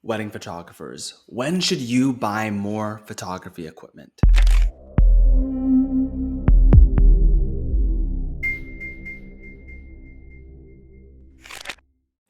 wedding photographers, when should you buy more photography equipment?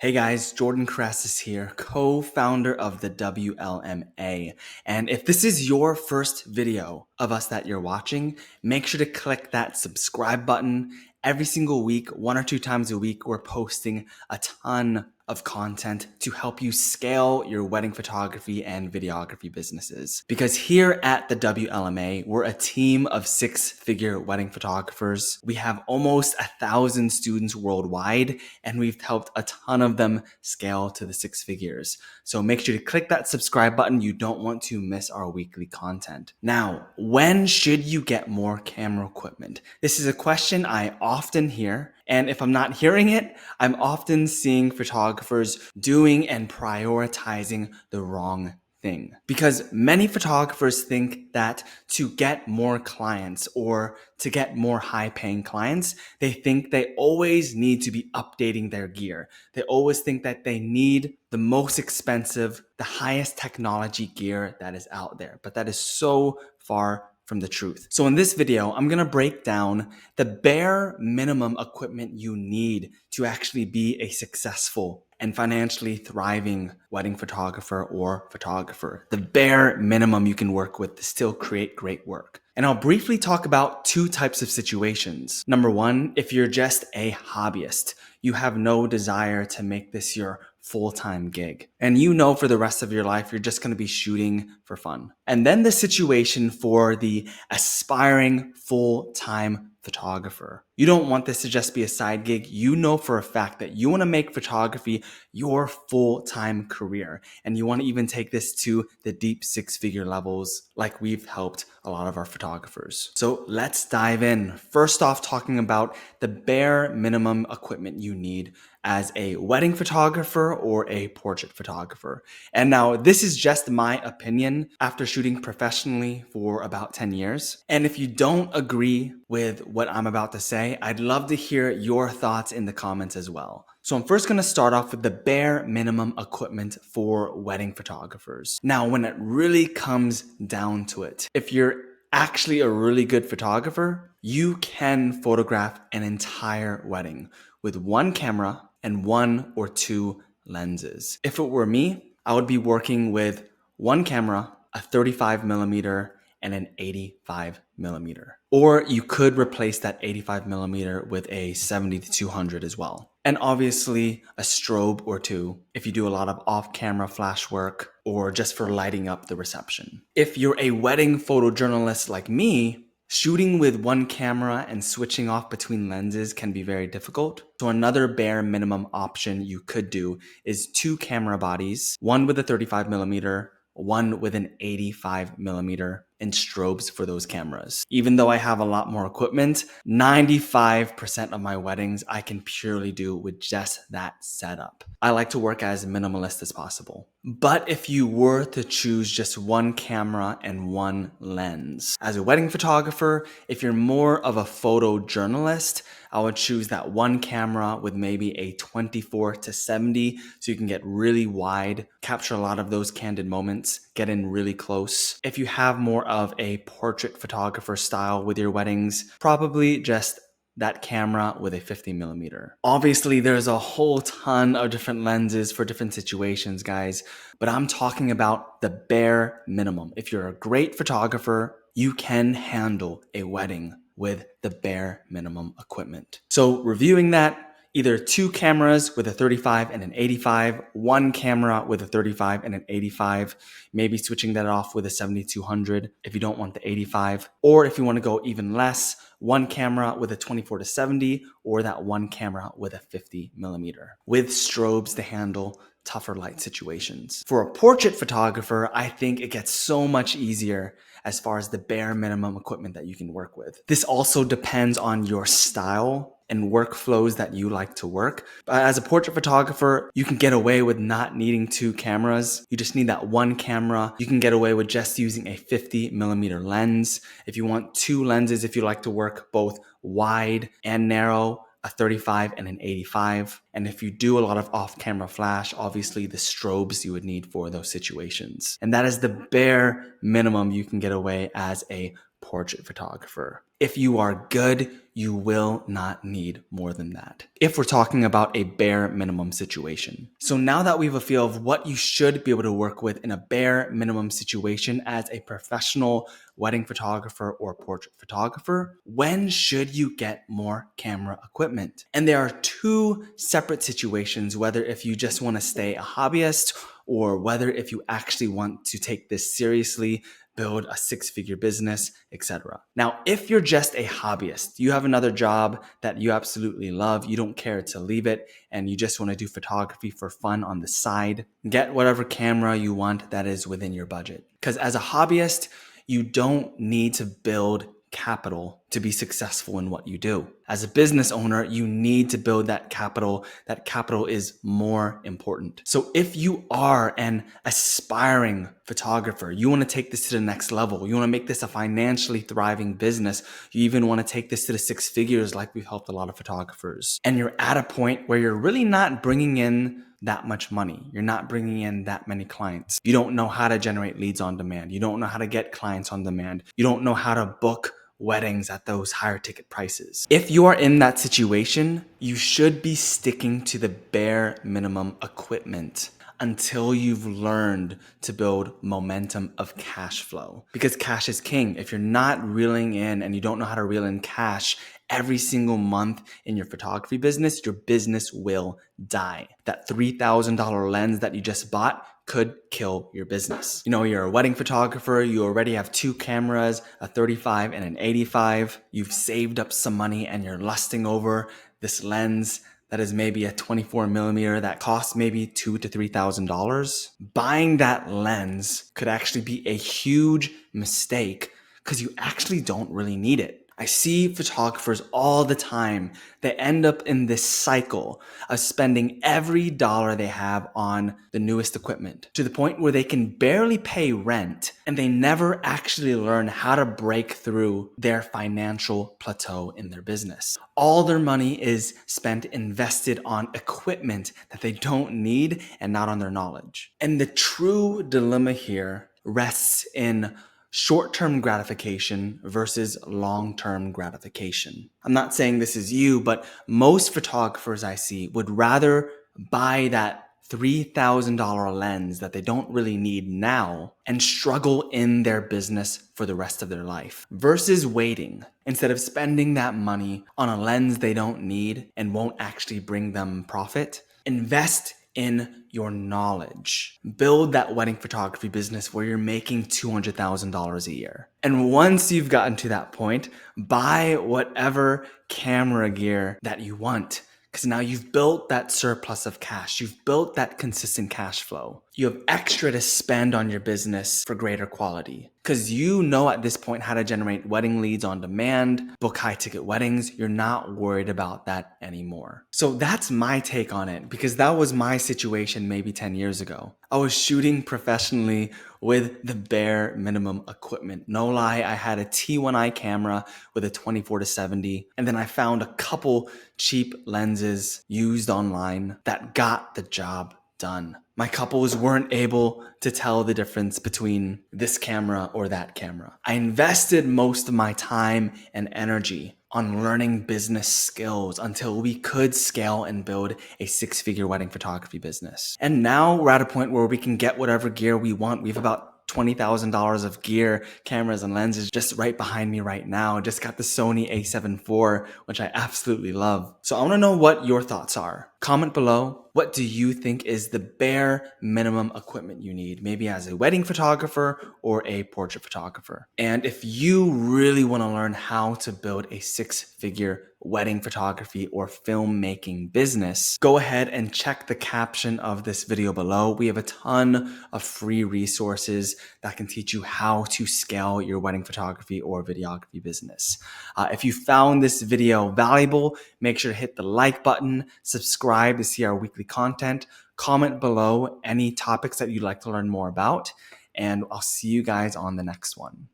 Hey guys, Jordan Correces here, co-founder of the WLMA. And if this is your first video of us that you're watching, make sure to click that subscribe button. Every single week, 1 or 2 times a week, we're posting a ton of content to help you scale your wedding photography and videography businesses. Because here at the WLMA, we're a team of 6-figure wedding photographers. We have almost 1,000 students worldwide, and we've helped a ton of them scale to the 6 figures. So make sure to click that subscribe button. You don't want to miss our weekly content. Now, when should you get more camera equipment? This is a question I often hear. And if I'm not hearing it, I'm often seeing photographers doing and prioritizing the wrong thing. Because many photographers think that to get more clients or to get more high-paying clients, they think they always need to be updating their gear. They always think that they need the most expensive, the highest technology gear that is out there. But that is so far from the truth. So in this video, I'm gonna break down the bare minimum equipment you need to actually be a successful and financially thriving wedding photographer or photographer. The bare minimum you can work with to still create great work. And I'll briefly talk about 2 types of situations. Number 1, if you're just a hobbyist, you have no desire to make this your full-time gig. And you know for the rest of your life, you're just gonna be shooting for fun. And then the situation for the aspiring full-time photographer. You don't want this to just be a side gig. You know for a fact that you wanna make photography your full-time career. And you wanna even take this to the deep 6-figure levels like we've helped a lot of our photographers. So let's dive in. First off, talking about the bare minimum equipment you need as a wedding photographer or a portrait photographer. And now this is just my opinion after shooting professionally for about 10 years. And if you don't agree with what I'm about to say, I'd love to hear your thoughts in the comments as well. So I'm first gonna start off with the bare minimum equipment for wedding photographers. Now, when it really comes down to it, if you're actually a really good photographer, you can photograph an entire wedding with one camera and 1 or 2 lenses. If it were me, I would be working with one camera, a 35mm and an 85mm. Or you could replace that 85mm with a 70-200 as well. And obviously a strobe or 2 if you do a lot of off-camera flash work or just for lighting up the reception. If you're a wedding photojournalist like me, shooting with one camera and switching off between lenses can be very difficult. So another bare minimum option you could do is 2 camera bodies, one with a 35mm, one with an 85mm, and strobes for those cameras. Even though I have a lot more equipment, 95% of my weddings I can purely do with just that setup. I like to work as minimalist as possible. But if you were to choose just one camera and one lens, as a wedding photographer, if you're more of a photojournalist, I would choose that one camera with maybe a 24-70 so you can get really wide, capture a lot of those candid moments, get in really close. If you have more of a portrait photographer style with your weddings, probably just that camera with a 50mm. Obviously, there's a whole ton of different lenses for different situations, guys, but I'm talking about the bare minimum. If you're a great photographer, you can handle a wedding with the bare minimum equipment. So reviewing that, either 2 cameras with a 35 and an 85, 1 camera with a 35 and an 85, maybe switching that off with a 70-200 if you don't want the 85, or if you want to go even less, 1 camera with a 24-70 or that 1 camera with a 50mm with strobes to handle tougher light situations. For a portrait photographer, I think it gets so much easier as far as the bare minimum equipment that you can work with. This also depends on your style and workflows that you like to work. But as a portrait photographer, you can get away with not needing 2 cameras. You just need that 1 camera. You can get away with just using a 50mm lens. If you want 2 lenses, if you like to work both wide and narrow, a 35 and an 85. And if you do a lot of off-camera flash, obviously the strobes you would need for those situations. And that is the bare minimum you can get away as a portrait photographer. If you are good, you will not need more than that, if we're talking about a bare minimum situation. So now that we have a feel of what you should be able to work with in a bare minimum situation as a professional wedding photographer or portrait photographer, when should you get more camera equipment? And there are two separate situations, whether if you just want to stay a hobbyist or whether if you actually want to take this seriously, build a six-figure business, etc. Now, if you're just a hobbyist, you have another job that you absolutely love, you don't care to leave it, and you just want to do photography for fun on the side, get whatever camera you want that is within your budget. Because as a hobbyist, you don't need to build capital to be successful in what you do. As a business owner, you need to build that capital. That capital is more important. So if you are an aspiring photographer, you want to take this to the next level, you want to make this a financially thriving business, you even want to take this to the six figures like we've helped a lot of photographers, and you're at a point where you're really not bringing in that much money. You're not bringing in that many clients. You don't know how to generate leads on demand. You don't know how to get clients on demand. You don't know how to book weddings at those higher ticket prices. If you are in that situation, you should be sticking to the bare minimum equipment until you've learned to build momentum of cash flow. Because cash is king. If you're not reeling in and you don't know how to reel in cash every single month in your photography business, your business will die. That $3,000 lens that you just bought could kill your business. You know, you're a wedding photographer, you already have two cameras, a 35 and an 85. You've saved up some money and you're lusting over this lens that is maybe a 24 millimeter that costs maybe $2,000 to $3,000. Buying that lens could actually be a huge mistake because you actually don't really need it. I see photographers all the time. They end up in this cycle of spending every dollar they have on the newest equipment to the point where they can barely pay rent and they never actually learn how to break through their financial plateau in their business. All their money is spent invested on equipment that they don't need and not on their knowledge. And the true dilemma here rests in short-term gratification versus long-term gratification. I'm not saying this is you, but most photographers I see would rather buy that $3,000 lens that they don't really need now and struggle in their business for the rest of their life versus waiting. Instead of spending that money on a lens they don't need and won't actually bring them profit, invest in your knowledge. Build that wedding photography business where you're making $200,000 a year. And once you've gotten to that point, buy whatever camera gear that you want. Because now you've built that surplus of cash. You've built that consistent cash flow. You have extra to spend on your business for greater quality. Because you know at this point how to generate wedding leads on demand, book high ticket weddings. You're not worried about that anymore. So that's my take on it, because that was my situation maybe 10 years ago. I was shooting professionally with the bare minimum equipment. No lie, I had a T1i camera with a 24-70, and then I found a couple cheap lenses used online that got the job done. My couples weren't able to tell the difference between this camera or that camera. I invested most of my time and energy on learning business skills until we could scale and build a six-figure wedding photography business. And now we're at a point where we can get whatever gear we want. We have about $20,000 of gear, cameras and lenses just right behind me right now. Just got the Sony a7 IV, which I absolutely love. So I want to know what your thoughts are. Comment below. What do you think is the bare minimum equipment you need, maybe as a wedding photographer or a portrait photographer? And if you really want to learn how to build a six-figure wedding photography or filmmaking business, go ahead and check the caption of this video below. We have a ton of free resources that can teach you how to scale your wedding photography or videography business. If you found this video valuable, make sure to hit the like button, subscribe to see our weekly content, comment below any topics that you'd like to learn more about, and I'll see you guys on the next one.